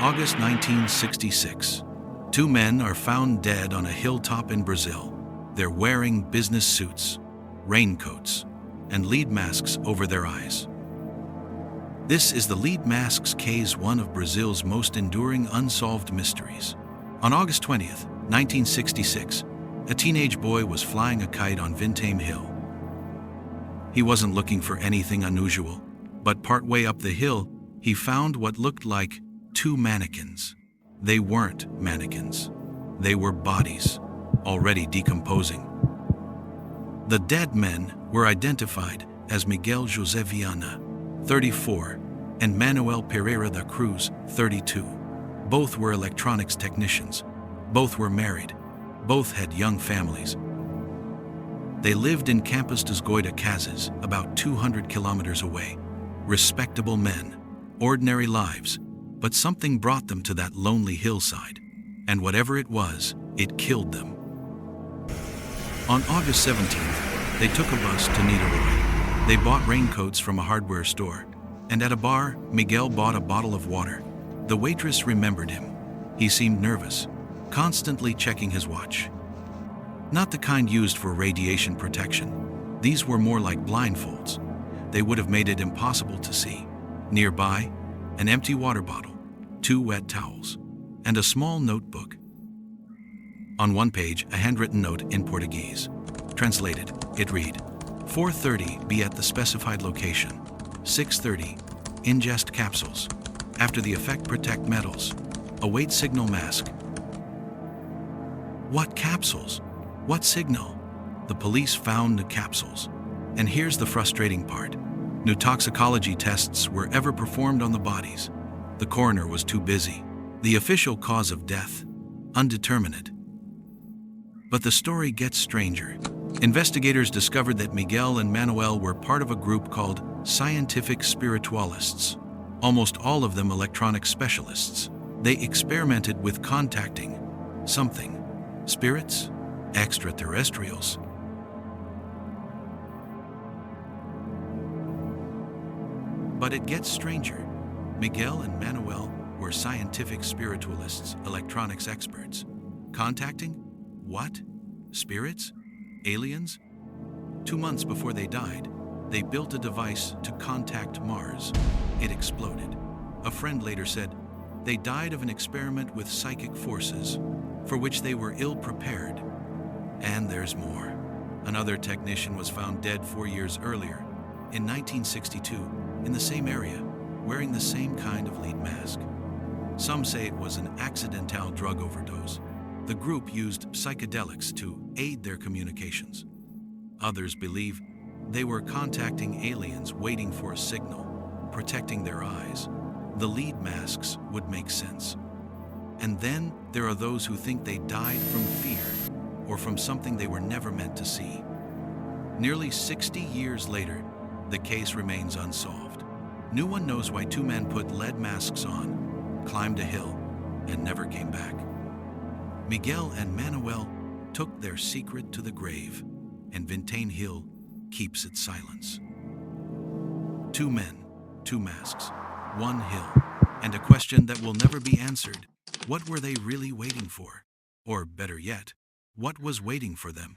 August 1966. Two men are found dead on a hilltop in Brazil. They're wearing business suits, raincoats, and lead masks over their eyes. This is the lead masks case, one of Brazil's most enduring unsolved mysteries. On August 20th, 1966, a teenage boy was flying a kite on Vintame Hill. He wasn't looking for anything unusual, but partway up the hill, he found what looked like two mannequins. They weren't mannequins. They were bodies, already decomposing. The dead men were identified as Miguel José Viana, 34, and Manuel Pereira da Cruz, 32. Both were electronics technicians. Both were married. Both had young families. They lived in Campos dos Goitacazes, about 200 kilometers away. Respectable men, ordinary lives, but something brought them to that lonely hillside, and whatever it was, it killed them. On August 17th, they took a bus to Niterói. They bought raincoats from a hardware store, and at a bar, Miguel bought a bottle of water. The waitress remembered him. He seemed nervous, constantly checking his watch. Not the kind used for radiation protection. These were more like blindfolds. They would have made it impossible to see. Nearby, an empty water bottle, 2 wet towels, and a small notebook. On one page, a handwritten note in Portuguese. Translated, it read, 4:30, be at the specified location. 6:30, ingest capsules. After the effect, protect metals. Await signal mask. What capsules? What signal? The police found the capsules. And here's the frustrating part. No toxicology tests were ever performed on the bodies. The coroner was too busy. The official cause of death, undetermined. But the story gets stranger. Investigators discovered that Miguel and Manuel were part of a group called scientific spiritualists, almost all of them electronic specialists. They experimented with contacting something, spirits, extraterrestrials. But it gets stranger. Miguel and Manuel were scientific spiritualists, electronics experts. Contacting? What? Spirits? Aliens? 2 months before they died, they built a device to contact Mars. It exploded. A friend later said, they died of an experiment with psychic forces, for which they were ill-prepared. And there's more. Another technician was found dead 4 years earlier, in 1962, in the same area, wearing the same kind of lead mask. Some say it was an accidental drug overdose. The group used psychedelics to aid their communications. Others believe they were contacting aliens waiting for a signal, protecting their eyes. The lead masks would make sense. And then there are those who think they died from fear or from something they were never meant to see. Nearly 60 years later, the case remains unsolved. No one knows why two men put lead masks on, climbed a hill, and never came back. Miguel and Manuel took their secret to the grave, and Vintame Hill keeps its silence. 2 men, 2 masks, 1 hill, and a question that will never be answered. What were they really waiting for? Or better yet, what was waiting for them?